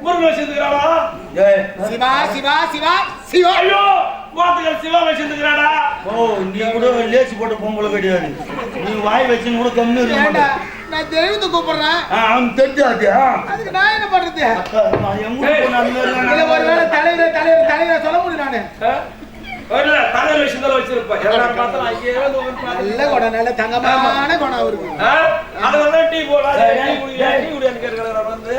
முருகன் வச்சிருக்கிறாளா? சிவா சிவா சிவா சிவா. ஐயோ கோத்துகள் சிவா வச்சிருக்கிறாடா. ஓ நீ கூட லேசி போட்ட பொம்பளை கிடையாது. நீ வாய் வச்சுன்னு கூட கம்மி இருக்க. நான் தெய்வத்தை கூப்பிடுறேன். அவன் தெரிஞ்சாது. அதுக்கு நான் என்ன பண்றது? ஒருவேளை தலைவரை சொல்ல முடியும் நானு. தலைவர் வச்சிருந்தாலும் வச்சிருப்பேன். எல்லாரும் பார்த்தாலும் அங்கே நல்ல குணம், நல்ல தங்கமான குணம் அவருக்கு. அதெல்லாம் டீ போடலாம். டீ குடியான்னு கேட்கிறார் வந்து.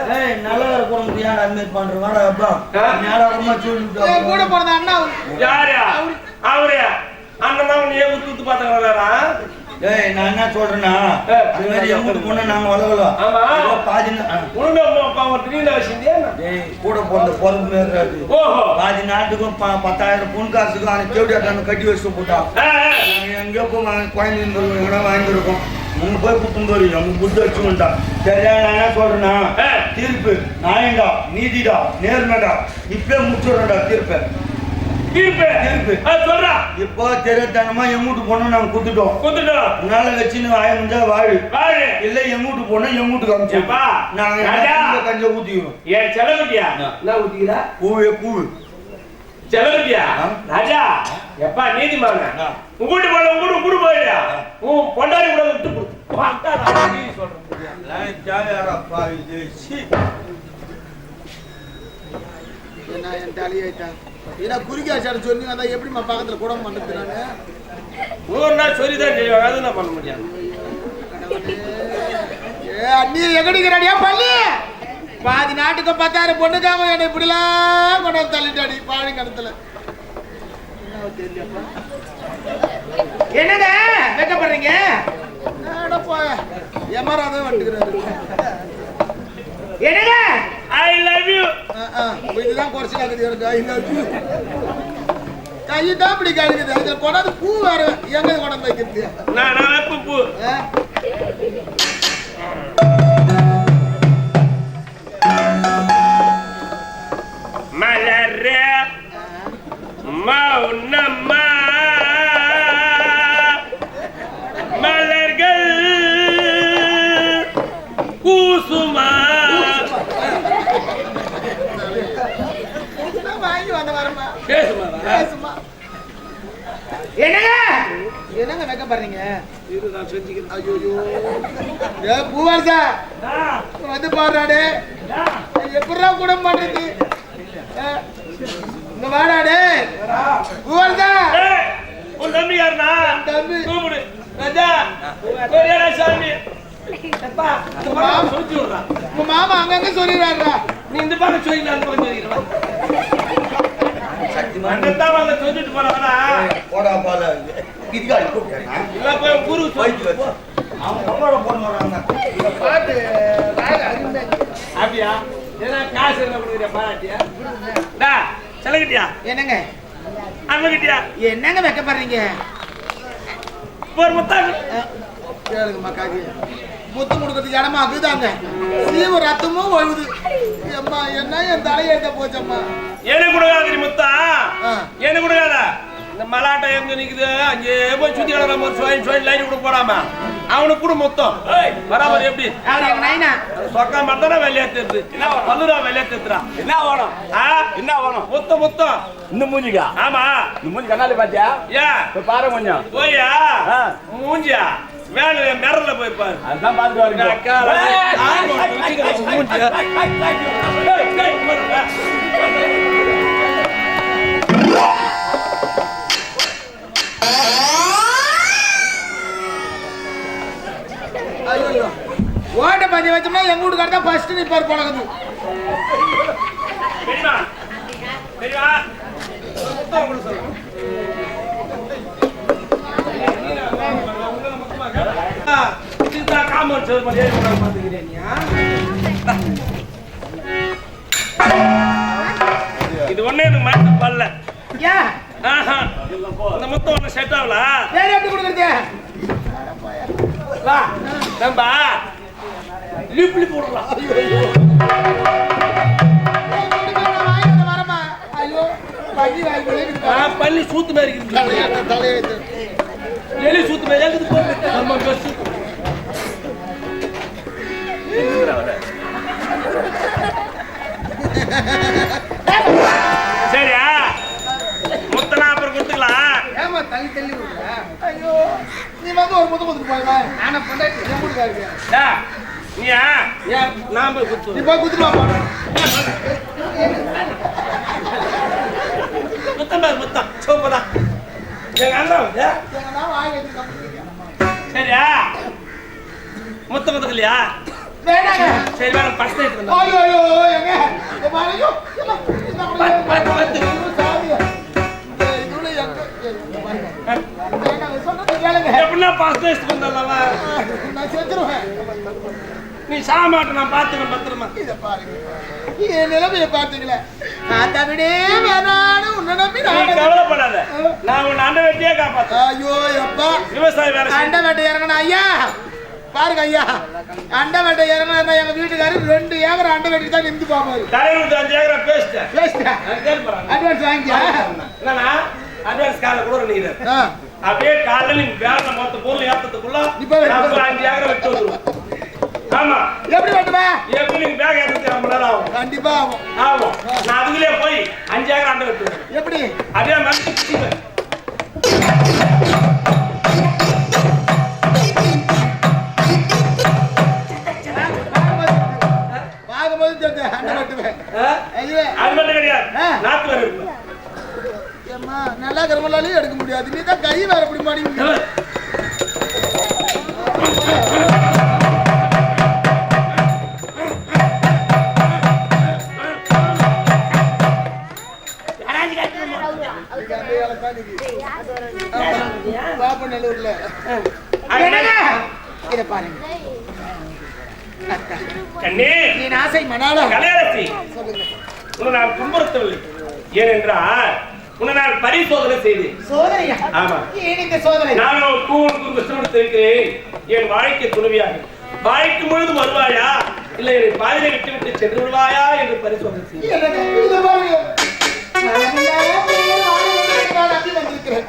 நல்லா இருக்கும் ஏன் அட்மிட் பண்றேன் அப்பா. கூட போனது அண்ணா. யாரு அவரு? அண்ணன் தான் நீ ஊத்து பார்த்தாங்களா? ஏய் நான் என்ன சொல்றேன்னா அது மாதிரி எங்கிட்டு போனா நாங்க வளவலாம். ஆமா பாதி உனக்கு அப்பா ஒரு திடீர்னு வச்சிருந்தியா? ஏய் கூட போற பொறுப்பு இருக்காது. ஓஹோ பாதி நாட்டுக்கும் 10,000 பொன் காசுக்கும் அந்த கேவடியாட்டான கட்டி வச்சு போட்டான். எங்கேயோ போய் குழந்தைங்க வாங்கிருக்கோம். உங்க போய் குத்துந்தோரி அவங்க புத்தி வச்சுட்டான். சரியா நான் என்ன சொல்றேன்னா தீர்ப்பு நியாயம்டா, நீதிடா, நேர்மைடா. இப்பவே முடிச்சுடுறா தீர்ப்பை. இப்போ தெரியாதனமா எங்கூட்டு போனோம் நாங்க குத்துட்டோம். அதனால வச்சுன்னு வாய முடிஞ்சா வாழு இல்ல எங்கூட்டு போனா எங்கூட்டு காமிச்சப்பா நாங்க கஞ்ச ஊத்திக்கிறோம். ஏன் செலவுட்டியா என்ன ஊத்திக்கிறா? பூவே பூவு செலவுட்டியா ராஜா எப்பா நீதிமான உங்கூட்டு போன உங்கூட்டு போயிடா உன் பொண்டாரி கூட விட்டு கொடுத்து சொல்றேன். ஜாலியாரப்பா இது என்ன என் தலையாயிட்டான். ஏன்னா குறுகியாச்சாரு சொன்னீங்க அதான் எப்படிமா பக்கத்துல கூட பண்ணுறாங்க. ஒரு நாள் சொல்லிதான் செய்வாங்க. அது என்ன பண்ண முடியாது. நீ எங்கடிக்கிறாடியா பள்ளி? பாதி நாட்டுக்கு 10,000 பொண்ணுக்காம என்ன இப்படிலாம் கொண்டாந்து தள்ளிட்டாடி பாழி கடத்துல. என்னங்க வைக்கப்படுறீங்க? எமராதான் வந்துக்கிறாரு. என்னங்க ஐ லவ் யூ. இதுதான் குறைச்சு எனக்கு ஐ லவ் யூ. கையை தான் இப்படி கழுகுது. அதில் கொண்டாந்து பூ வேற எங்க கொண்டாந்து வைக்கிறது? நான் வைப்ப பூ மலர மௌனம்மா மலர்கள் கூசுமா வாங்கி வந்த வரமா பேசுமா. என்னங்க என்னங்க வைக்க பாருங்க? இதுதான் செஞ்சுக்கிறேன். ஐயோ பூவாசா வந்து பாடுறாடே எப்படா கூட மாட்டேது. இந்த வாடாடே பூவாசா. உன் தம்பி யாருனா? தம்பி கூப்பிடு ராஜா கோரியாடா சாமி. உங்க மாமா அங்கங்க சொல்லிடுறாருடா. நீ இந்த பக்கம் சொல்லி நான் சொல்லிடுறேன். சொல்லிட்டு போனா போடா பால கிரிகாடி இல்ல போய் குரு போயிட்டு வச்சு அவங்க போடுறாங்க பாட்டு அப்படியா? ஏன்னா காசு என்ன கொடுக்குறியா? பாராட்டியா டா செலகிட்டியா? என்னங்க அம்மகிட்டியா? என்னங்க வைக்க பாருங்க? ஒரு முத்தாங்க கேளுங்க மக்காக்கு முத்து முடுக்கிறதுக்கு இடமா அதுதாங்க. சீவு ரத்தமும் ஒழுகுது. அம்மா என்ன என் தலையெழுத்த போச்சம்மா. எனக்கு கொடுக்காத முத்தா எனக்கு கொடுக்காத. இந்த மலாட்டை எங்க நிக்குது அங்கே போய் சுத்தி கிடக்குற ஒரு சுவாயின் லைன் கூட போடாம அவனுக்கு கூட மொத்தம் பராமரி எப்படி சொக்கா மட்டும் வெள்ளையா தெரியுது. பல்லுரா வெள்ளையா தெரியுதுரா. என்ன வேணும்? என்ன வேணும்? மொத்தம் இந்த மூஞ்சிக்கா? ஆமா இந்த மூஞ்சி கண்ணாடி பாத்தியா? ஏன் பாரு கொஞ்சம் போயா மூஞ்சியா மேல மிரர்ல போய் பாரு. அதான் பாத்துட்டு வரீங்க. ஓட்ட பஞ்சு வச்சோம்னா எங்க வீட்டுக்கார தான் ஃபர்ஸ்ட் நிப்பார் பழகுது. இது ஒண்ணே எனக்கு மாட்டு பல்ல. இந்த முத்தம் ஒண்ணு செட் ஆகல. வேற எப்படி கொடுக்குறது? வா நம்பா லிப்லி போடலாம். பள்ளி சூத்து மாதிரி இருக்குது. எலி சூத்து மாதிரி இருக்குது. நம்ம பஸ் முத்தம் கொடுத்துட்டு போய் நானே பொண்டாட்டி என் வீட்டுக்காருக்கு டேய், நீ ஏன் நான் போய் குத்து நீ போய் குத்துட்டு வா முத்தம் பாரு முத்தம் சோப்பதா எங்க அண்ணா வந்து எங்கன்னா வாங்கி சரியா முத்தம் முத்தக்கலையா வேணாங்க சரி வேணும் ஃபர்ஸ்ட் நைட் வந்து ஐயோ ஐயோ எங்க பாருங்க பத்து எப்படின்னா ஃபர்ஸ்ட் நைட் வந்தல்லவா நான் சேர்த்துருவேன் நீ சாமாட்ட நான் பார்த்துக்கிறேன் பத்திரமா இதை பாருங்க என் நிலைமையை பார்த்தீங்களே நான் தவிடே வேணான்னு உன்னை நம்பி நீ கவலைப்படாத நான் உன்னை அண்டை வெட்டியே காப்பாத்து ஐயோ எப்பா விவசாய வேலை அண்டை வேட்டை இறங்கணும் ஐயா பாருங்க ஐயா அண்டை வேட்டை இறங்கினா எங்க வீட்டுக்காரர் 2 ஏக்கர் அண்டை வெட்டி தான் நின்று பாப்பாரு தலைவர் 5 ஏக்கர் பேசிட்டேன் பேசிட்டேன் அட்வான்ஸ் வாங்கியா என்னன்னா அட்வான்ஸ் கால கூட நீங்க அப்படியே காலையில நீ வேலை மொத்த பொருள் ஏற்றத்துக்குள்ள இப்ப வெட்டு. 5 ஏக்கர் வெட்டு வந்துருவோம் ஆமா எப்படி வெட்டுவேன் எப்படி நீங்க பேக் ஏற்றத்துக்கு 5 மணி நேரம் ஆகும் கண்டிப்பா ஆகும் ஆகும் நான் அதுலயே போய் 5 ஏக்கர் அண்டை வெட்டுவேன் எப்படி அதே மாதிரி பார்க்கும்போது தெரிஞ்சு அண்டை வெட்டுவேன் ஐயோ அது மட்டும் கிடையாது நாத்து வேற இருக்கு ஏம்மா நல்லா கருமலாலையும் எடுக்க முடியாது நீ தான் கை வேற எப்படி மாடி பாப்பநல்லூர்ல இத பாருங்க கண்ணே நீ ஆசை மணாலா கலையரசி சொல்லுங்க உன்னை நான் துன்புறுத்தவில்லை ஏனென்றால் உன்னை நான் பரிசோதனை செய்தேன் சோதனையா ஆமா ஏன் இந்த சோதனை நானும் கூறு கஷ்டப்படுத்திருக்கிறேன் என் வாழ்க்கை துணைவியாக வாழ்க்கை முழுதும் வருவாயா இல்லை என்னை பாதிரை விட்டு விட்டு சென்று விடுவாயா என்று பரிசோதனை செய்தேன் எனக்கு இது பாருங்க நான் நம்பி வந்திருக்கிறேன்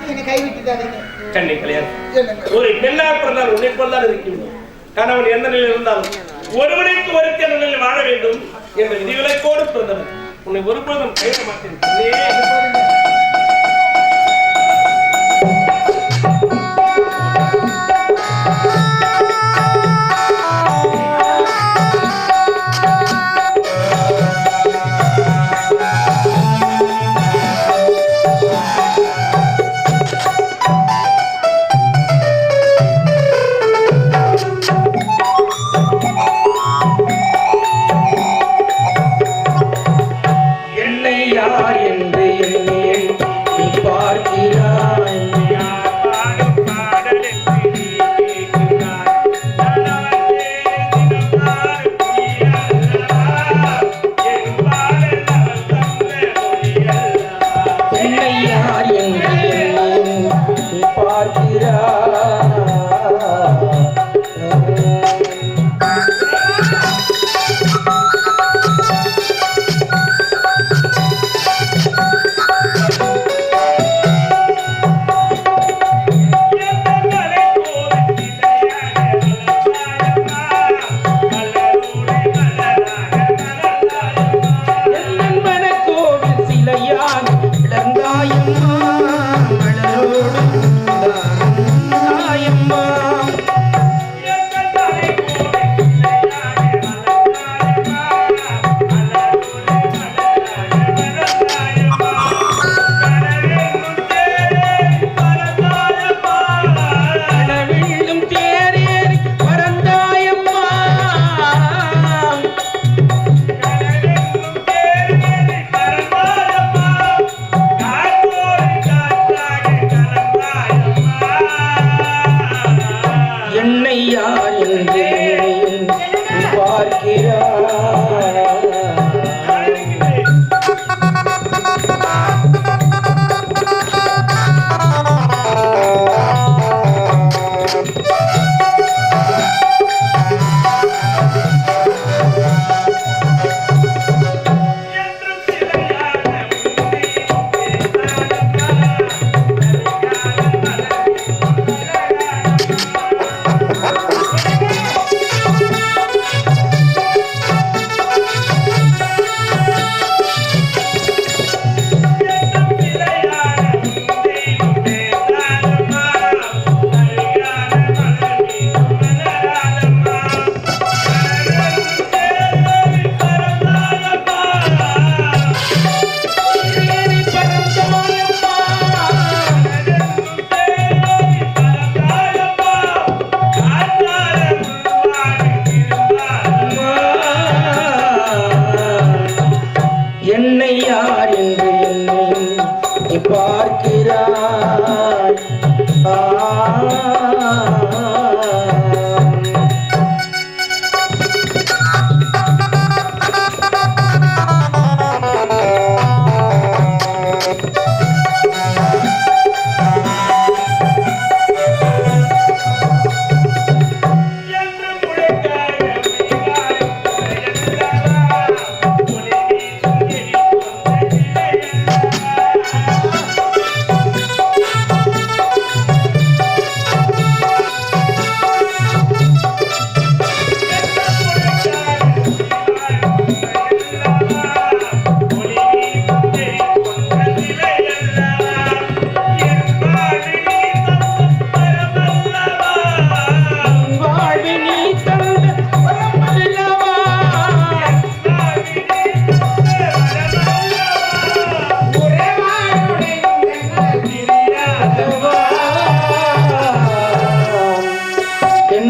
என்னை கைவிட்டுட்டாதீங்க கண்ணை கலையரசி என்னங்க ஒரு பெண்ணாக பிறந்தால் உன்னை போல்தான் இருக்கின்றோம் கணவன் எந்த நிலையில் இருந்தாலும் ஒருவனுக்கு ஒருத்தி அந்த நிலையில் வாழ வேண்டும் என்ற விதிவிலக்கோடு பிறந்தவன் உன்னை ஒருபோதும் கைவிட மாட்டேன்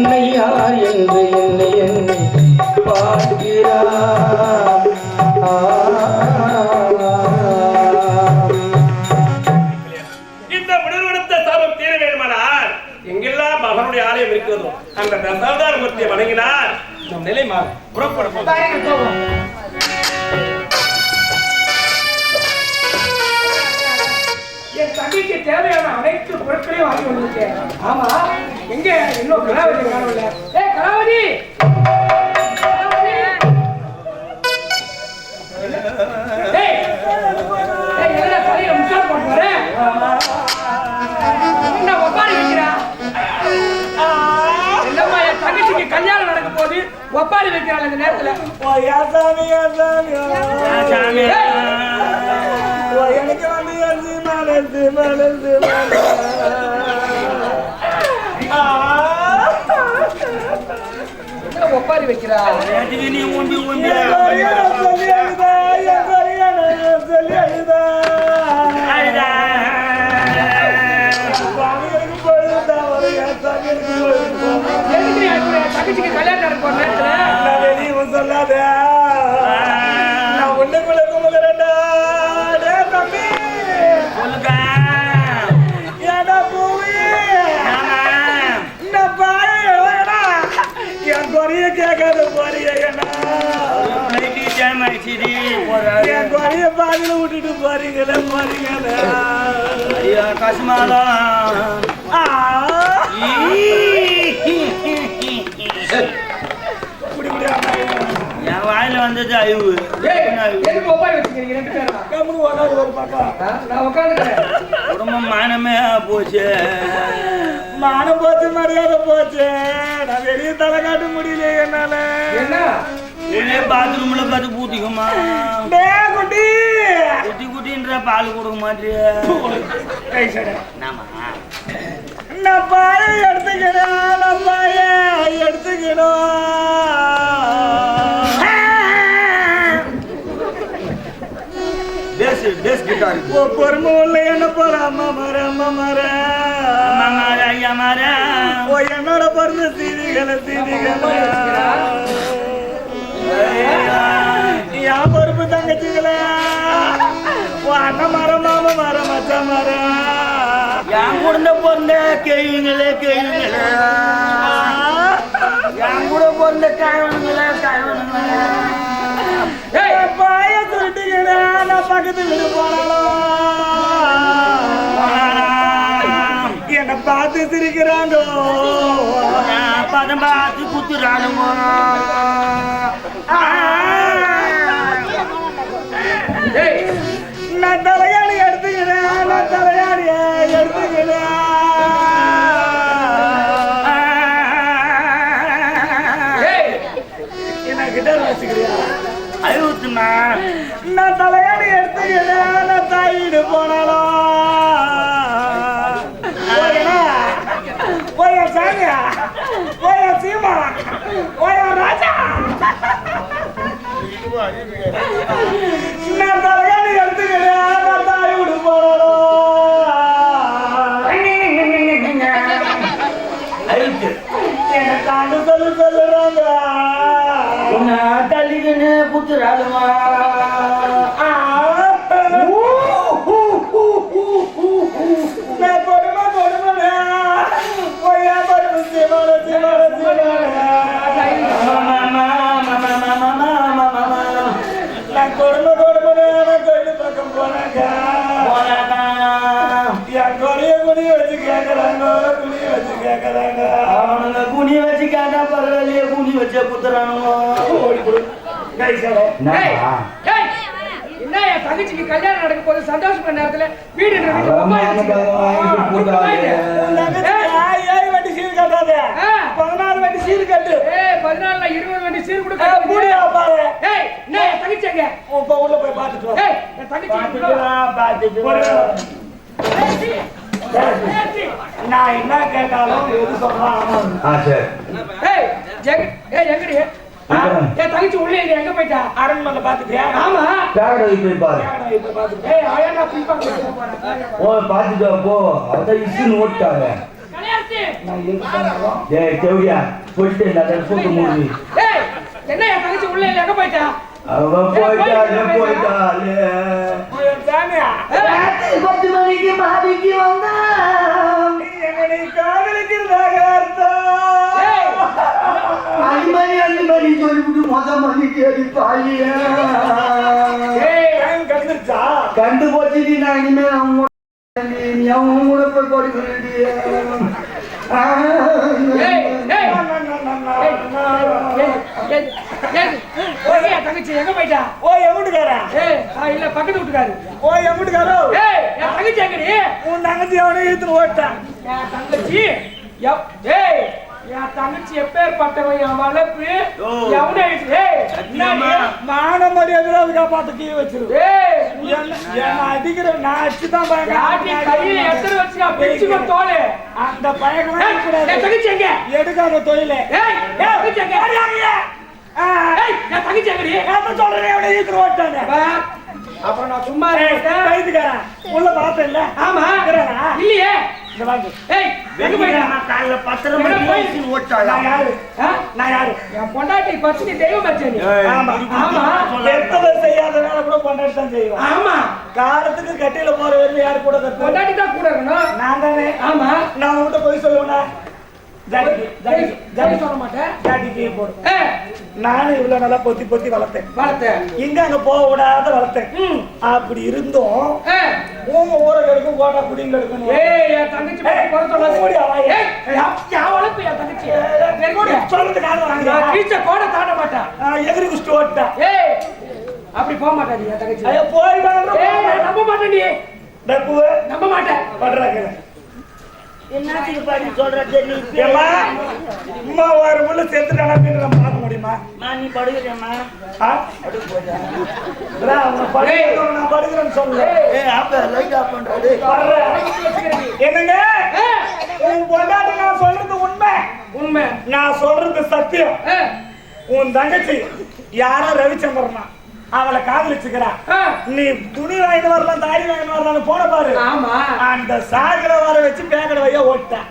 என்னை யார் என்று என்னை என்னை பாடுகிறார். இந்த முடிவெடுத்த சாபம் தீர வேண்டுமானால் எங்கெல்லாம் மகனுடைய ஆலயம் இருக்கிறதோ அந்த தசாவதார மூர்த்தியை வணங்கினார் நம் நிலை மாறும். புறப்படும் என் தங்கைக்கு தேவையான அனைத்து பொருட்களையும் வாங்கி வந்திருக்கேன். ஆமா, எங்க இன்னும் கலாவதி காணவில்ல. கலாவதி, என்ன தலையில முக்கால் போட்டு வர என்ன ஒப்பாரி வைக்கிறா? என்னம்மா, என் தங்கச்சிக்கு கல்யாணம் நடக்க போது ஒப்பாரி வைக்கிறாள் இந்த நேரத்துல. எனக்கு வந்து மலர்ந்து மலர்ந்து ஒப்பாரி வைக்கிறா? நீ உண்டி உண்டி தங்கச்சிக்கு கல்யாணம் நடக்க போற நேரத்துல சொல்லாத நான் ஒண்ணுக்குள்ள குமுகிறேன்டா. தம்பி சொல்லுங்க ஏடா பூவே நான் பாருடா என் குறைய கேட்காத போறிய என் குறைய பாதில விட்டுட்டு போறீங்களே போறீங்களே. ஐயா கஷ்மாலம் என் வாயில வந்தது அழிவு. குடும்பம் மானமே போச்சு. மானம் போச்சு, மரியாதை போச்சு. நான் வெளியே தலை காட்ட முடியல என்னால. பாத்ரூம்ல பார்த்து பூத்திக்குமா குட்டி குட்டி குட்டின்ற பால் கொடுக்க மாட்டியா? நான் பாய எடுத்துக்கிறேன், நான் பாய எடுத்துக்கணும். பொறுமை உள்ள என்ன போற அம்மா மாற அம்மா மாற ஐயா மாற என்னோட பிறந்த சீதிகளை சீதிகளை என் பொறுப்பு தங்கச்சிகளே. அண்ணன் மரம் மாம மரம் மச்ச மரம் என் கூட பிறந்த கேள்விங்களே கேள்விங்களே. என் கூட பிறந்த காயவனுங்களே காயவனுங்களே. பாய சொல்லிட்டீங்கன்னா நான் பக்கத்து வீடு போனாலும் என்னை பார்த்து சிரிக்கிறாங்க, பதம் பார்த்து குத்துறானுங்க. நான் தலையாணி எடுத்துக்கிறேன், நான் தலையாணிய எடுத்துக்கிறேன். என்ன கிட்ட வச்சுக்கிறியா? அழுத்துமா நான் தலையாணி எடுத்துக்கிறேன். நான் தாயிடு போனாலும் போயா சாமியா போயா சீமா போயா ராஜா. நான் தலையாணி எடுத்துக்கிறேன். நான் தாயிடு போனாலும் என்ன தாண்டு சொல்லு சொல்லுறாங்க. தள்ளிக்கின்னு குத்துறாளுமா. கொடுமை கொடுமை பொய்யா பருப்பு சிவன சிவன நான் கொடுமை கொடுமை கோயில் பக்கம் போனாங்க. என் கொலைய குனி வச்சு கேட்கறாங்க, குனி வச்சு கேட்கறாங்க. அவனுங்க குனி வச்சு கேட்டா பரவாயில்லையே, குனி வச்ச குத்துறானுங்க. என்ன என் தங்கச்சிக்கு கல்யாணம் நடக்க போது சந்தோஷமான நேரத்துல வீடு வண்டி சீர் கட்டாத, 14 வண்டி சீர் கட்டு. 14 20 வண்டி சீர் கொடுக்க தங்கச்சிங்க உள்ள போய் பார்த்துட்டு நான் என்ன கேட்டாலும் எது சொல்றான். எங்கடி என் தங்கச்சி உள்ளே எங்க போயிட்டா? அரண்மனை பாத்துட்டியா? ஆமா போய் பாரு. பாத்துட்டு ஓ பாத்துட்டு போ. அதான் இசுன்னு ஓட்டாங்க. கலையாச்சி. டேய் தேவடியா சொல்லிட்டேன் அதை சொல்ல முடியும் ஏய், என்ன என் தங்கச்சி உள்ள இல்ல, எங்க போயிட்டா? அவ போயிட்டாலே சாமியா 10 மணிக்கு பாதிக்கு வந்தா என்னை காதலிக்கிறதாக அர்த்தம் ஏய், 5 மணி சொல்லிவிட்டு மணிக்கு அடிப்பாளிய ஏய், கண்டுச்சா கண்டு போச்சு நான் இனிமே நீ அவங்க கூட போய் போடி சொல்லிட்டிய ஏய், ஏய், என் தங்கச்சி எங்க போயிட்டா? ஓ என் வீட்டுக்காரா ஏய், இல்ல பக்கத்து வீட்டுக்காரு. ஓ என் வீட்டுக்காரோ ஏய், என் தங்கச்சி எங்கடி? உன் தங்கச்சி அவனை இழுத்துட்டு ஓட்டான் என் தங்கச்சி ஏய், என் தங்கச்சி எப்பேற்பட்டவன், என் வளர்ப்பு எவனே? ஏய், மான மரியாதை அதுக்காக பார்த்து கீழே வச்சிரு ஏய், என்ன அடிக்கிற நான் அடிச்சுதான் யாட்டி கையில எத்தனை வச்சுக்கா பிடிச்சுக்கோ தோலே. அந்த பயணம் என் தங்கச்சி எங்க? எடுக்காத தொழில ஏய், என் தங்கச்சி எங்க? ஏய், என் தங்கச்சி எங்கடி? சொல்றேன் அவனை இழுத்துட்டு ஓட்டானே அப்புறம் நான் சும்மா இருக்கேன். கைதுக்காரன் உள்ள பார்த்தேன் இல்ல ஆமா, இருக்கிறானா? இல்லையே. இந்த வாங்க ஏய், எங்க போயிட்டா? காலைல 10 எங்க மணிக்கு போய் ஓட்டாளா நான் யாரு ஆ? நான் யாரு என் பொண்டாட்டி பச்சை தெய்வம் வச்ச நீ. ஆமா ஆமா, எத்தனை செய்யாத வேலை கூட கொண்டாடி தான் செய்வோம் ஆமா, காலத்துக்கு கட்டியில போற வரைக்கும் யாரு கூட கட்டு பொண்டாட்டி தான் கூட இருக்கணும். நான் தானே ஆமா, நான் உங்ககிட்ட போய் சொல்லுவேனா ஜாடி சொல்ல மாட்டேன். ஜாட்டிக்கு போடும் ஏய், நானும் இவ்வளவு நல்லா பொத்தி பொத்தி வளர்த்தேன் வளர்த்தேன். இங்க அங்க போக விடாத வளர்த்தேன் அப்படி இருந்தும் ஏய், உங்க ஊரை கெடுக்கும் கோட்டா குடிங்க எடுக்கணும் ஏய், என் தங்கச்சி மேல குறை சொல்லாத. ஓடி வா, ஏய். ஏய், என் வளர்ப்பு என் தங்கச்சி. வெறுங்கோடி. சொல்றது காரணம் நான் வாங்க கிழிச்ச கோடை தாண்ட மாட்டேன். எதிரி குஷ்டு ஓட்டா ஏய், அப்படி போக மாட்டாடி என் தங்கச்சி. ஐயோ போய் ஏய், நான் நம்ப மாட்டேன் நீ. டப்புவே நம்ப மாட்டேன். படுறாங்க என்னத்துக்கு பாடி சொல்ற தெரியல ஏம்மா அம்மா ஒரு முள்ள செத்துட்டானா அப்படின்னு நம்ம பார்க்க முடியுமா நீ படுகிறேம்மா ஆ? இல்ல, அவனை படுக்கிறவன் நான் படுக்கிறேன்னு சொல்லல. அப்ப லைட் ஆஃப் பண்றது படுறேன். என்னங்க உன் பொண்டாட்டி நான் சொல்றது உண்மை உண்மை. நான் சொல்றது சத்தியம் ஏய், உன் தங்கச்சி யாரோ ரவிச்சந்திரனா அவளை காதலிச்சுக்கிறா நீ துணி வாங்கிட்டு வரலாம் தாடி வாங்கிட்டு வரலாம் போன பாரு ஆமா, அந்த சாகர வர வச்சு பேக்கடை வைய ஓட்டான்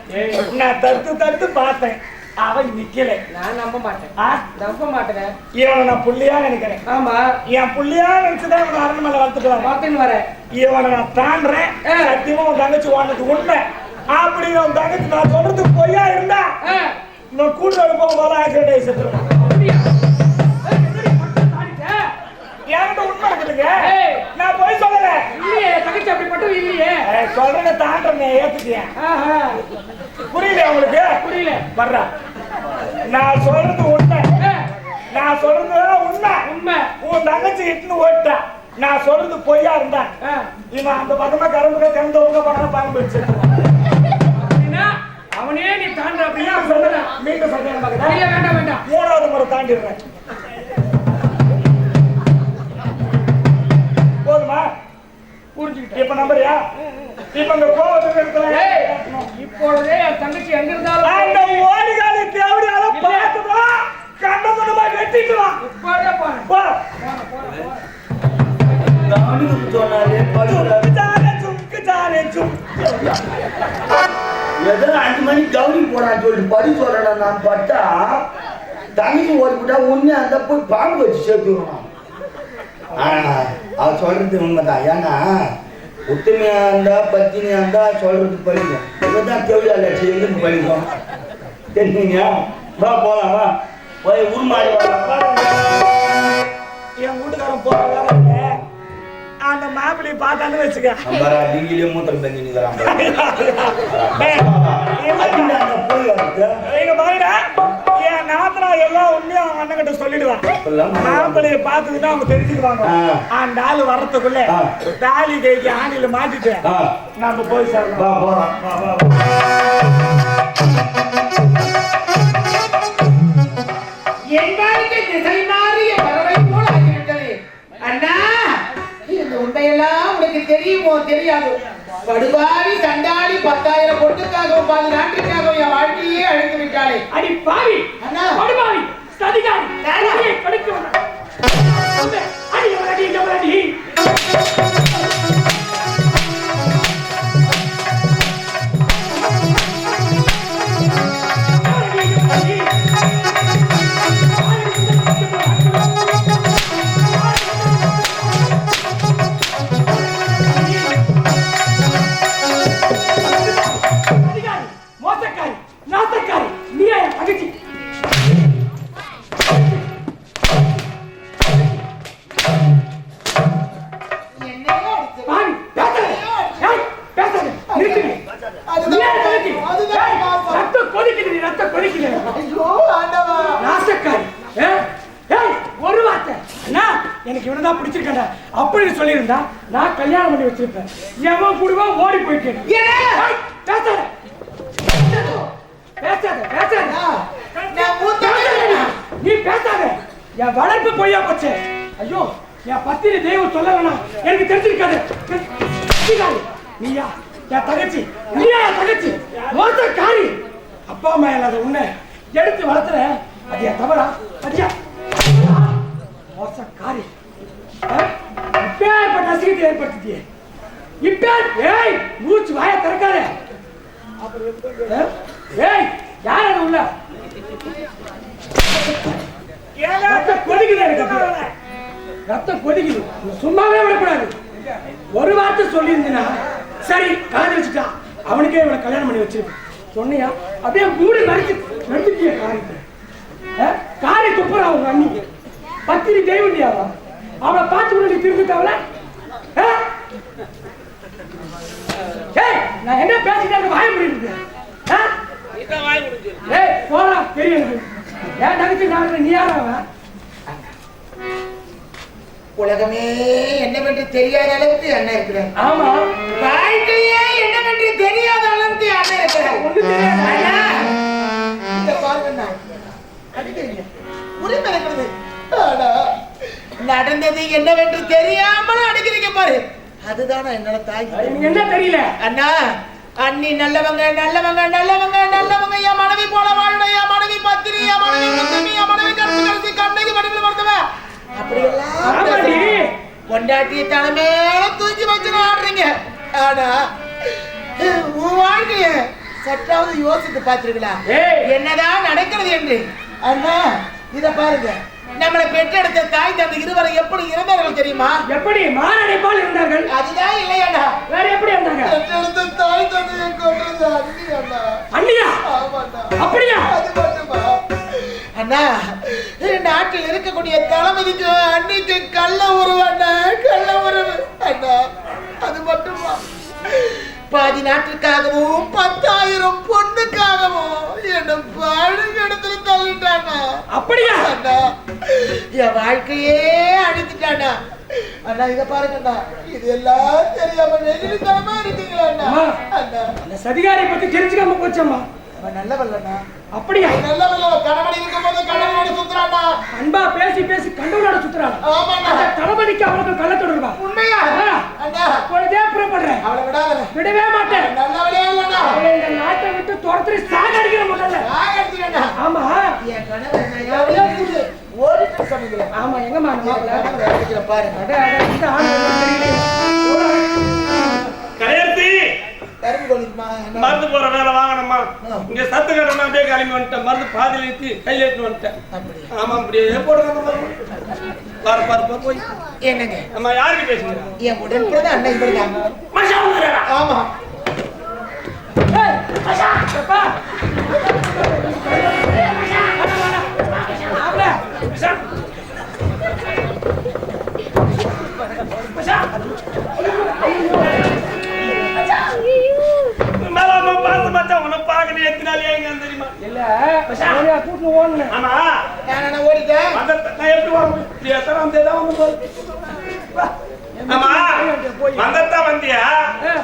நான் தடுத்து தடுத்து பார்த்தேன் அவன் நிக்கல நான் நம்ப மாட்டேன். ஆ? நம்ப மாட்டேன். இவனை நான் புள்ளியா நினைக்கிறேன் ஆமா, என் புள்ளியா நினைச்சுதான் இவன் அரண்மனை மேல வளர்த்துட்டு வரேன் பார்த்துன்னு வரேன். இவனை நான் தாண்டறேன் சத்தியமா உன் தங்கச்சி வானது உண்மை அப்படி உன் தங்கச்சி நான் சொல்றது பொய்யா இருந்தா இவன் கூட்டு போகும்போது ஆக்சிடென்ட் ஆகி செத்துருவான் அப்படியா? ஏய், என்னடி பட்டு தாடிட்ட? என்கிட்ட உண்மை இருக்குதுங்க ஏய், நான் போய் சொல்லல இல்லையே, தங்கச்சி அப்படிப்பட்டது இல்லையே. சொல்றேன் தாண்டறேன் ஏத்துக்கிய ஆஹா, புரியல உங்களுக்கு புரியல. வர்றா நான் சொல்றது உண்மை ஏய், நான் சொல்றது உண்மை உண்மை. உன் தங்கச்சி இட்டுன்னு ஓட்டா நான் சொல்றது பொய்யா இருந்தா இவன் அந்த பக்கமா கரும்புக கந்தவங்க பக்கம் பாம்பு வச்சிருக்கான் அப்படின்னா அவனே நீ தாண்ட அப்படின்னா சொல்றேன். மீண்டும் சந்தேகம் பார்க்கறேன் இல்ல, வேண்டாம் வேண்டாம். 3வது முறை தாண்டிடுறேன் போதுமா புரிஞ்சுக்கிட்டேன். இப்ப நம்பறியா இப்ப இந்த கோவத்துக்கு இருக்கிறேன் ஏய், இப்பொழுதே என் தங்கச்சி எங்க இருந்தாலும் அந்த ஓடிகாலி தேவடியால பார்த்துடா கண்டதுமா வெட்டிட்டு வா இப்பவே போறேன். போ கவனிக்கு சொன்னாலே படுகிறாரு சும்க்கு ஜானே சும் ஏதோ 5 மணிக்கு கவனி போறான்னு சொல்லிட்டு படி சொல்றேன் நான் பட்டா தண்ணிக்கு ஓடிவிட்டா உண்மையா அந்த போய் பாம்பு வச்சு சேர்த்துருவான் அவ சொல்றது உண்மைதான் ஏன்னா ஒத்துமையா இருந்தா பத்தினியா இருந்தா சொல்றது படிக்கும் இப்பதான் தேவையா எங்கிருந்து படிக்கும் தெரியுங்க வா போலாம் வா போய் உருமாறி வரலாம் என் வீட்டுக்காரன் போற வேலை இல்ல அந்த மாப்பிள்ளையை பார்த்தான்னு வச்சுக்க நீங்களே மூத்திரம் தங்கி நிற்கிறான் எங்க பாருடா என் நாத்தனா எல்லாம் உண்மையா அவங்க அண்ணன் கிட்ட சொல்லிடுவான் மாப்பிள்ளைய பார்த்ததுன்னா அவங்க தெரிஞ்சுக்குவாங்க அந்த ஆளு வர்றதுக்குள்ள தாலி கைக்கு ஆணில மாட்டிட்டு நாம போய் சாப்பிடலாம் போறோம் எங்காருக்கு திசை மாறிய பறவை போல ஆகிவிட்டது. அண்ணா, இந்த உண்மையெல்லாம் உனக்கு தெரியுமோ தெரியாது. படுபாவி சண்டாளி 10,000 பொண்ணுக்காகவும் 10 நாட்டுக்காகவும் என் வாழ்க்கையே அழித்து விட்டாளே. அடி பாவி, அண்ணா. படுபாவி, சதிகாரி, உன்னையே கடிக்க வந்தான். அடி எவரடி, எவரடி? தான் பிடிச்சிருக்கேன் அப்படின்னு சொல்லியிருந்தா நான் கல்யாணம் பண்ணி வச்சிருப்பேன். எவன் கூடவா ஓடி போயிட்டேன். நீ பேசாத. என் வளர்ப்பு பொய்யா போச்சு. ஐயோ என் பத்திரி தெய்வம் சொல்ல வேணாம், எனக்கு தெரிஞ்சிருக்காது. நீயா என் தங்கச்சி, நீயா என் தங்கச்சி, மோச காரி. அப்பா அம்மா இல்லாத உன்னை எடுத்து வளர்த்துற, அது என் தவறா? அடியா மோச காரி. இப்ப நசிகத்தை ஏற்படுத்திட்டியே. இப்ப ஏய் மூச்சு வாய திறக்காத. ஏய் யார் அது உள்ள? ரத்தம் கொதிக்குது, எனக்கு ரத்தம் கொதிக்குது. சும்மாவே விடக்கூடாது. ஒரு வார்த்தை சொல்லியிருந்தீங்கன்னா சரி காதலிச்சுட்டா, அவனுக்கே இவனை கல்யாணம் பண்ணி வச்சிருக்கேன் சொன்னியா? அப்படியே மூடி நடிச்சுட்டிய காரியத்தை. காரி துப்புறா அவங்க அன்னிக்கு. பத்திரி தெய்வண்டியாவா? அவளை பார்த்து முன்னாடி திரும்பிட்டாவல. நான் என்ன பேசிட்டு வாய முடியுது? போடா பெரிய ஏன் நகைச்சு நான் நீ யாராவ? உலகமே என்னவென்று தெரியாத அளவுக்கு அண்ணன் இருக்கிறார். ஆமா, வாழ்க்கையே என்னவென்று தெரியாத அளவுக்கு அண்ணன் இருக்கிறார். ஒண்ணு தெரியாது. இந்த பாருங்க அடிக்கிறீங்க, உரிமை இருக்கிறது. நடந்தது என்னவென்று தெரியாமல் அடிக்கிறீங்க பாரு. அதுதானே என்னோட தாய். என்ன தெரியல அண்ணா? அண்ணி நல்லவங்க நல்லவங்க நல்லவங்க நல்லவங்க. என் மனைவி போல வாழணும், என் மனைவி பத்திரி, என் மனைவி முத்தமி, என் மனைவி கருத்து கருத்து கண்ணைக்கு வடிவில் வருத்தவ. அப்படியெல்லாம் கொண்டாட்டிய தலைமையில தூக்கி வச்சு ஆடுறீங்க. ஆனா உன் வாழ்க்கைய சற்றாவது யோசித்து பார்த்திருக்கலாம் என்னதான் நடக்கிறது என்று. அண்ணா இத பாருங்க, நம்மளை பெற்றெடுத்த தாய் தந்தை இருவரை எப்படி இருந்தார்கள் தெரியுமா? எப்படி மாரடை போல் இருந்தார்கள். அதுதான் இல்லையாடா, வேற எப்படி இருந்தாங்க? பெற்றெடுத்த தாய் தந்தையை கொண்டது அண்ணா. அண்ணியா? அப்படியா? அது மட்டுமா அண்ணா? நாட்டில் இருக்கக்கூடிய தளபதிக்கு அன்னைக்கு கள்ள உறவு அண்ணா, கள்ள உறவு அண்ணா. அது மட்டுமா? பாதி நாட்டுக்காகவும் 10,000 பொண்ணுக்காகவும் என்ன பாடு இடத்துல தள்ளிட்டாங்க. அப்படியா? அண்ணா என் வாழ்க்கையே அழித்துட்டானா. அண்ணா இத பாருங்கண்ணா, இது எல்லாம் தெரியாம நெகிழ்த்தனமா இருக்கீங்களா அண்ணா? அண்ணா அந்த சதிகாரை பத்தி தெரிஞ்சுக்காம போச்சம்மா. அவன் நல்லவல்லண்ணா. அப்படியா? நல்லவல்ல. கணவன் இருக்கும் போது கணவனோட சுத்துறானா? அன்பா பேசி பேசி கண்டவனோட சுத்துறானா? ஆமாண்ணா. தளபதிக்கு அவளுக்கு கள்ள தொடர்பா? உண்மையா அண்ணா? பொழுதே புறப்படுறேன். அவளை விடாத. விடவே மாட்டேன். நல்லவளே இல்லண்ணா. அவளை இந்த நாட்டை விட்டு துரத்தி சாகடிக்கிற முதல்ல. சாகடிக்கிறேண்ணா. ஆமா, என் கணவன் ஓடிட்டு சொன்னீங்களே. ஆமா, எங்கம்மா மாப்பிள்ள பாருங்க. இந்த ஆண் தெரியலையே. கரையர்த்தி மருந்து போற வேலை வாங்கணுமா? இங்க சத்து கட்டணும். அப்படியே கிளம்பி வந்துட்டேன். மருந்து பாதியில் ஏற்றி கையில் ஏற்றி வந்துட்டேன். ஆமா, அப்படியே போடுங்க. பாரு பாரு பாரு போய் என்னங்க நம்ம யாருக்கு பேசுங்க? என் உடன்பட அண்ணன் இவர்தான். ஆமா.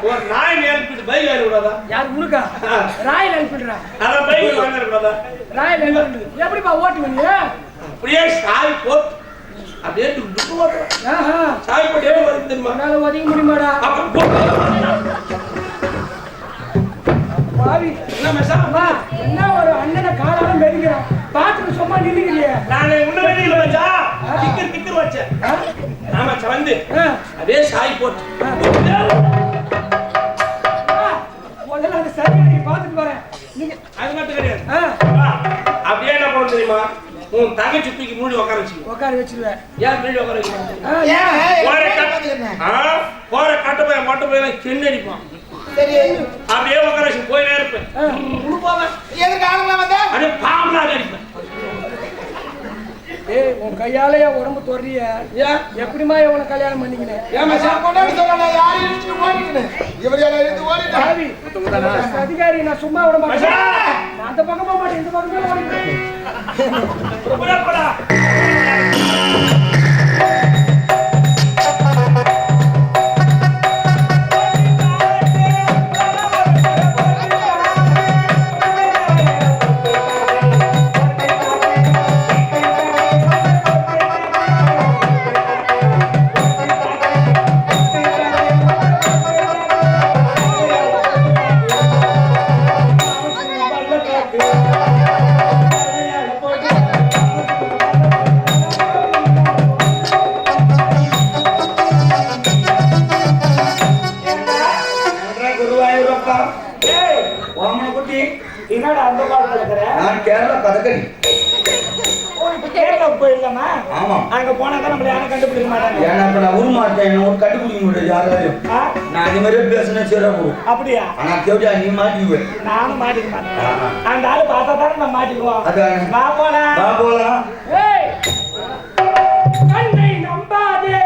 ஒரு நாய் அனுப்பிட்டு பைக் ஏறி விடாதா? யார் உனக்கா? ராயில் அனுப்பிடுறா. அதான் பைக் வாங்க விடாதா? ராயில் அனுப்பிடு. எப்படிப்பா ஓட்டு வந்தீங்க? அப்படியே சாய் போட்டு அப்படியே துப்பு ஓட்டுறேன். சாய் போட்டு எப்படி வருது தெரியுமா? அதனால ஒதுங்க முடியுமாடா? பாவி என்ன மச்சான்? என்ன ஒரு அண்ணனை காலாலும் மெதிக்கிறான். பாத்துட்டு சும்மா நின்னுக்கிறியே. நான் உன்ன வெளியில வச்சா கிக்கர் வச்சேன். ஆமா வந்து அதே சாய் போட்டு முதல்ல அந்த சரியா பாத்துட்டு வரேன். நீங்க அது மட்டும் கிடையாது. அப்படியே என்ன பண்ண தெரியுமா? உன் தங்கச்சி தூக்கி மூடி உட்கார வச்சு உட்கார வச்சிருவேன். ஏன் மூடி உட்கார வச்சு போற கட்ட போய் மட்டும் போய் கிண்ணி அடிப்பான். அப்படியே உட்கார வச்சு போய் இருப்பேன். அப்படியே பாம்பா அடிப்பேன். ஏய், உன் கையால என் உடம்பு தொடுறிய. எப்படிமா இவனை கல்யாணம் பண்ணிக்கினேன்? அதிகாரி நான் சும்மா விட மாட்டேன். நான் அந்த பக்கம் போக மாட்டேன், இந்த பக்கம் ஓடிக்கிறேன். கேரளா கதகளி. கேரளா போயிடலாமா? ஆமா. அங்க போனா தான் நம்மள யாரும் கண்டுபிடிக்க மாட்டாங்க. ஏன்னா இப்ப நான் உருமாட்டேன், என்ன ஒரு கண்டுபிடிக்க முடியாது யாராலையும். நான் இந்த மாதிரி பேசுனேன் சரி போகும். அப்படியா? ஆனா கேட்டா நீ மாட்டிக்குவேன். நானும் மாட்டிக்க மாட்டேன். அந்த ஆளு பார்த்தா தானே நம்ம மாட்டிக்குவோம். அதான். வா போலாம். வா போலாம். ஏய், கண்ணை நம்பாதே,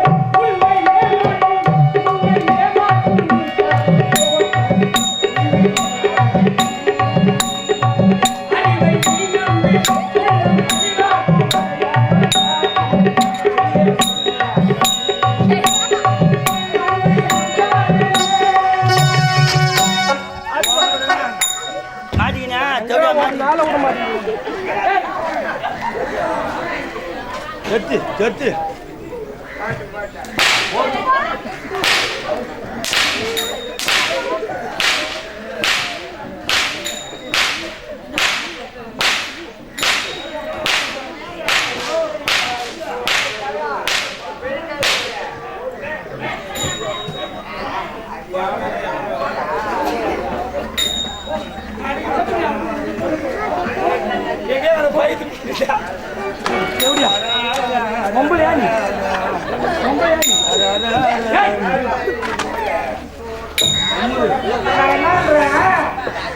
உன்னை ஏமாற்றும், உன்னை ஏமாற்றும். அறிவை நீ நம்பி, செத்து செத்து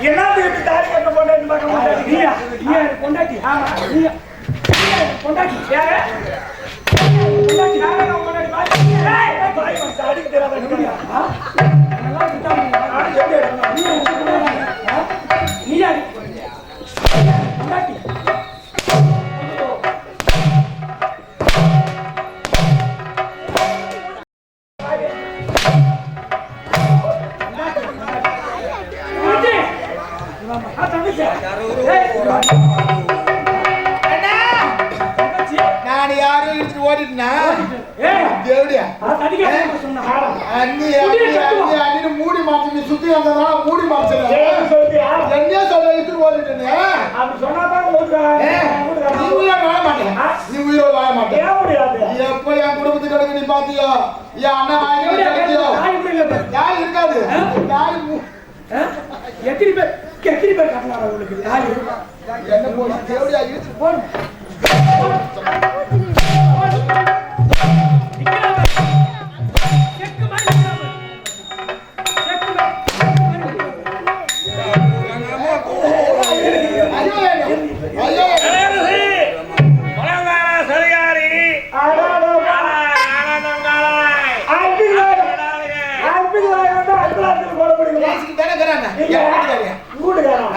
என்னத்துக்கு தாலி கட்ட போட்டாச்சு பார்க்க மாட்டாங்க. நீயா கொண்டாட்டி? ஆமா, நீயா கொண்டாட்டி? யாரு கொண்டாட்டி? நான் கொண்டாட்டி பாய் பாய் அடிக்க தெரியாத நல்லா நீயா கொண்டாட்டி? நான் யாரும் இழுத்துட்டு ஓடிட்டேனா? தேவடியா அண்ணி அண்ணி மூடி மாத்தி சுத்தி வந்ததுனால மூடி மாத்தி என்னையே சொல்ல இழுத்துட்டு ஓடிட்டேன்னு நீ உயிரோட வாழ மாட்டேன். நீ உயிரோட வாழ மாட்டேன். எப்ப என் குடும்பத்துக்கு கிடக்கு நீ பாத்தியோ? என் அண்ணன் வாங்கி கிடைக்கியோ? யாரு இருக்காது. எத்தனை பேர் கட்டினாரா உங்களுக்கு? என்ன போன தேவடியா இழுத்துட்டு போன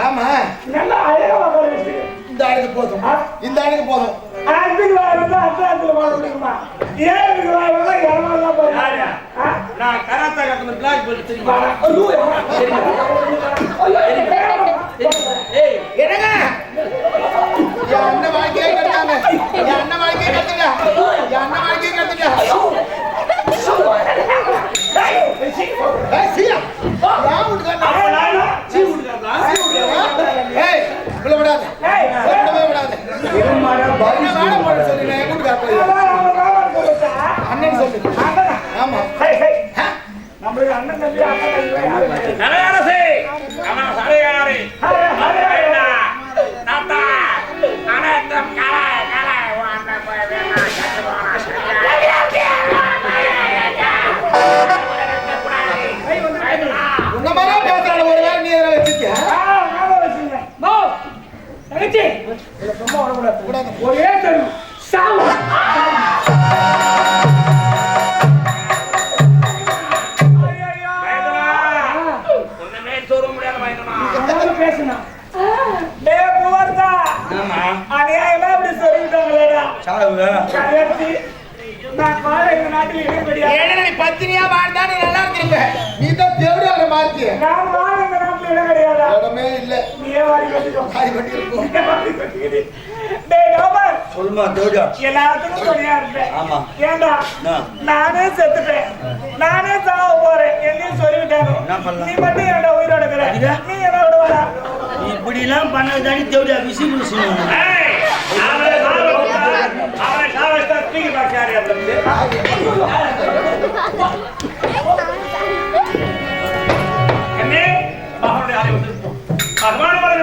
ஆமா நல்லா அழகா இந்த ஆளுக்கு போதும், இந்த ஆளுக்கு போதும். நான் கராத்தா கட்டண பிளாக் போட்டு திரும்பி என்னங்க என் அண்ணன் வாழ்க்கையே கட்டாங்க. என் அண்ணன் வாழ்க்கையே கட்டுங்க. என் அண்ணன் வாழ்க்கையே கட்டுங்க. அண்ணன் சொல்லு. ஆமா நம்மளுக்கு அண்ணன் தம்பி உன்ன மாதிரி பேசுறாங்க. ஒரு வேலை நீ எதிராக வச்சிருக்கியா? சும்மா வரக்கூடாது. ஒரே தெரியும் சாவு. பேசுனா பத்தினியா வாழ்ந்தா நீ நல்லா இருக்கீங்க. நீ தான் தேவடியால மாத்தி இடமே இல்ல. சொல்லுமா தேவடியா? எல்லாத்துக்கும் துணையா இருப்பேன். ஆமா. ஏண்டா நானே செத்துட்டேன், நானே சாவ போறேன். எங்கேயும் சொல்லிவிட்டாங்க. நீ மட்டும் என்னோட உயிரோட இருக்கிற. நீ என்னோட வரா. இப்படி எல்லாம் பண்ணதாடி தேவடியா விசில் விசில்.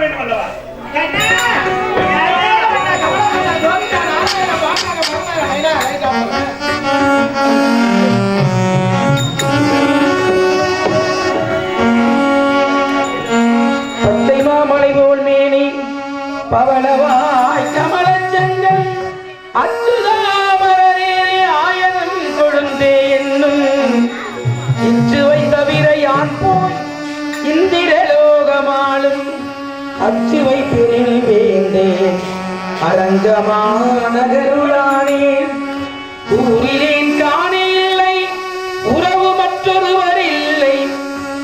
வேண்டும் அல்லவா? அச்சுதாமரனே ஆயனம் கொழுந்தே என்னும் இச்சுவை தவிர யான் போய் இந்திரலோகமாளும் அச்சுவை பெரில் வேண்டேன் அரங்கமானகருளானேன் ஊரிலேன் காணே இல்லை உறவு மற்றொருவர் இல்லை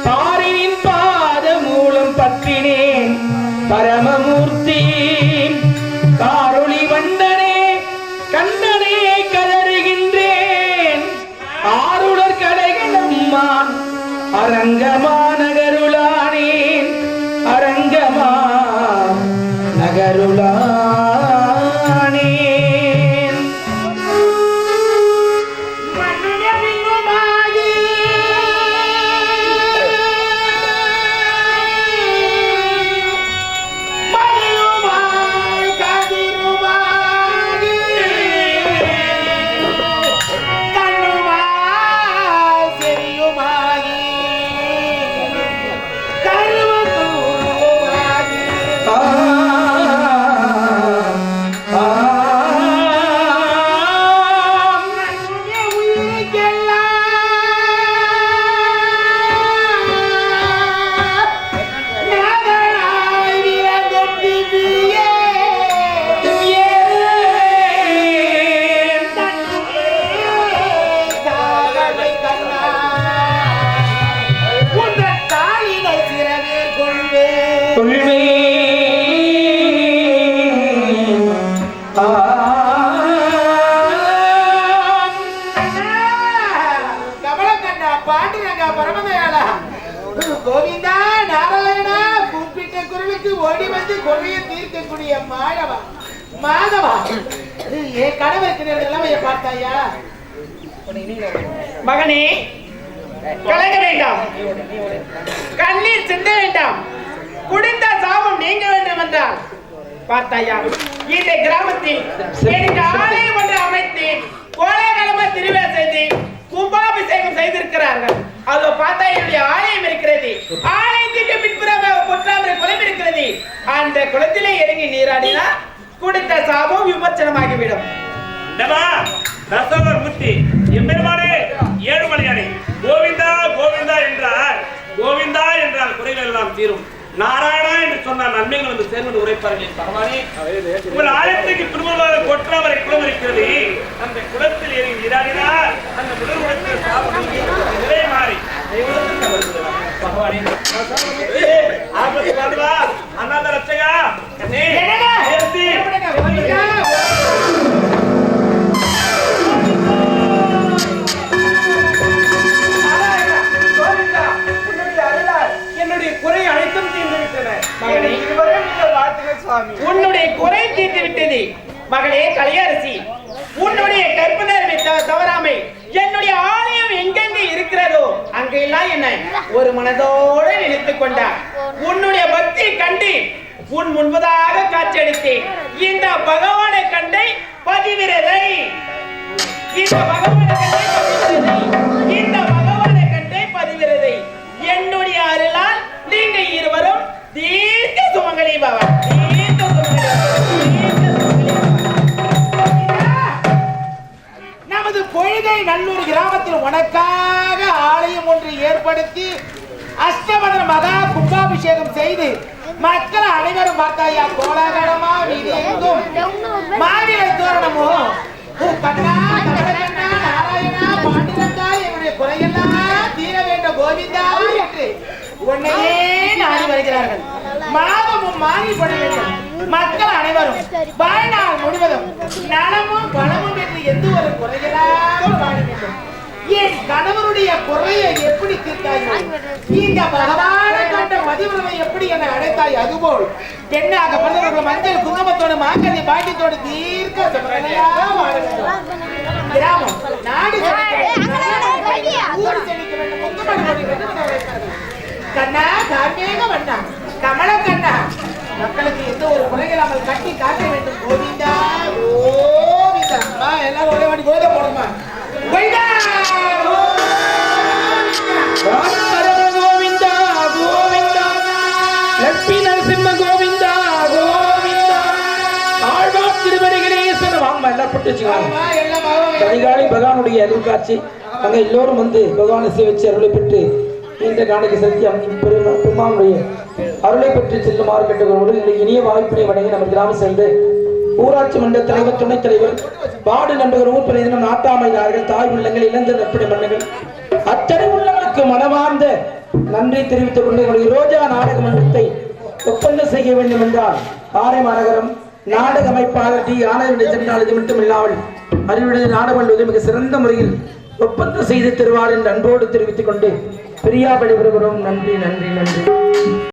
பாரினின் பாத மூலம் பற்றினேன் பரமமூர்த்தி காரொளி வந்தனே கண்ணனே கதறுகின்றேன் ஆருளர் கடைகளம்மான் அரங்கமா நகருளானேன் அரங்கமா நகருளானேன் கோவிந்தா நாராயணா கூப்பிட்ட குரலுக்கு ஓடி வந்து கொள்ளையை தீர்க்கக்கூடிய மாதவா மாதவா என் கணவருக்கு நிலைமையை பார்த்தாயா மகனே கலங்க வேண்டாம், கண்ணீர் சிந்த வேண்டாம், குடிந்த சாபம் நீங்க வேண்டும் என்றால் பார்த்தாயா இந்த கிராமத்தில் எனக்கு ஆலயம் ஒன்று அமைத்து கோலாகலமா திருவிழா செய்து கும்பாபிஷேகம் செய்திருக்கிறார்கள். அதோ பார்த்தா என்னுடைய ஆலயம் இருக்கிறது. ஆலயத்துக்கு பின்புறம் பொற்றாமரை குளம் இருக்கிறது. அந்த குளத்திலே இறங்கி நீராடினா கொடுத்த சாபம் விமர்சனமாகிவிடும். முத்தி எம்பெருமானே ஏழுமலையானே கோவிந்தா கோவிந்தா என்றார். கோவிந்தா என்றால் குறைகள் எல்லாம் தீரும். நாராயணா என்று சொன்னால் நன்மைகள் வந்து சேர்ந்து உரைப்பார்கள். பகவானே உங்கள் ஆலயத்துக்கு பின்புறமாக கொற்றாமரை குளம் இருக்கிறது. அந்த குளத்தில் ஏறி நீராடினார் அந்த முதல் உலகத்தில் சாபம் நிலை மாறி பகவானே ஆபத்து பாதுவா அண்ணாத ரட்சகா கண்ணே குறை அனைத்தும் தீர்ந்து விட்டன. உன்னுடைய குறை தீர்ந்து விட்டது மகளே கலையரசி. உன்னுடைய கற்பனை தவறாமை என்னுடைய ஆலயம் எங்கெங்கே இருக்கிறதோ அங்கெல்லாம் என்ன ஒரு மனதோடு நினைத்துக் கொண்டார். உன்னுடைய பக்தியை கண்டு உன் முன்பதாக காட்சியளித்தேன். இந்த பகவானை கண்டை பதிவிரதை, இந்த பகவானை கண்டை பதிவிரதை, இந்த பகவானை கண்டை பதிவிரதை. என்னுடைய அருளால் நீங்க இருவரும் தீர்க்க சுமங்கலி பவன், தீர்க்க சுமங்கலி. நமது பொழுதை நல்லூர் கிராமத்தில் உனக்காக ஆலயம் ஒன்று ஏற்படுத்தி அஷ்டபத மகா கும்பாபிஷேகம் செய்து மக்கள் அனைவரும் பார்த்தாயா கோலாகலமா வீடு எங்கும் மாவிலை தோரணமோ கண்ணா கண்ணா நாராயணா பாண்டிரங்கா என்னுடைய குறையெல்லாம் தீர வேண்டும் கோவிந்தா என்று உன்னையே நாடி வருகிறார்கள். மாதமும் மாறிப்பட வேண்டும். மக்கள் அனைவரும் வாழ்நாள் முழுவதும் நலமும் வளமும் என்று எந்த ஒரு குறைகளாக வாழ வேண்டும். என் கணவருடைய குறையை எப்படி தீர்த்தாயோ, இந்த பகவானை கண்ட பதிவுரை எப்படி என அடைத்தாய், அதுபோல் பெண்ணாக பிறந்தவர்கள் மஞ்சள் குங்குமத்தோடு மாங்கல்ய பாட்டியத்தோடு தீர்க்க சுமங்கலியாக வாழ வேண்டும். கிராமம் நாடு செழிக்க வேண்டும். முத்துமணி கொடி வேண்டும். கண்ணா கார்மேக வண்ணா கமல கண்ணா மக்களுக்கு எந்த ஒரு குறைகளாமல் கட்டி காட்ட வேண்டும். கோவிந்தா கோவிந்தா எல்லாரும் ஒரே வாட்டி கோத போடுமா கோவிந்தா கோவிந்தா கோவிந்தா லட்சுமி நரசிம்ம கோவிந்தா கோவிந்தா ஆழ்வார் திருவடிகளே சரணம். புறப்பட்டு வச்சுக்கலாம். ஆமா, எல்லாம் பகவான் அதிகாலை பகவானுடைய அருள் காட்சி அங்க எல்லோரும் வந்து பகவானை சேவிச்சு அருளை பெற்று இந்த காணிக்கு செலுத்தி பெருமானுடைய அருளை பெற்று செல்லுமாறு கேட்டுக்கொள்வோடு இந்த இனிய வாய்ப்பினை வழங்கி நம்ம கிராமம் சேர்ந்து ஊராட்சி மன்ற தலைவர் துணைத் தலைவர் வார்டு நண்பர்கள் ஊர் பிரதிநிதிகள் நாட்டாமையாளர்கள் தாய் உள்ளங்கள் இளந்த நற்படை மன்னர்கள் அத்தனை உள்ளங்களுக்கு மனமார்ந்த நன்றி தெரிவித்துக் கொண்டு எங்களுடைய ரோஜா நாடக மன்றத்தை ஒப்பந்தம் செய்ய வேண்டும் என்றால் ஆரை மாநகரம் நாடக அமைப்பாளர் டி ஆனந்த சென்றால் இது மட்டும் இல்லாமல் அறிவுடைய நாடகம் மிக சிறந்த முறையில் ஒப்பந்தம் செய்து தருவார் என்று அன்போடு தெரிவித்துக் கொண்டு பிரியா விடைபெறுகிறோம். நன்றி நன்றி நன்றி.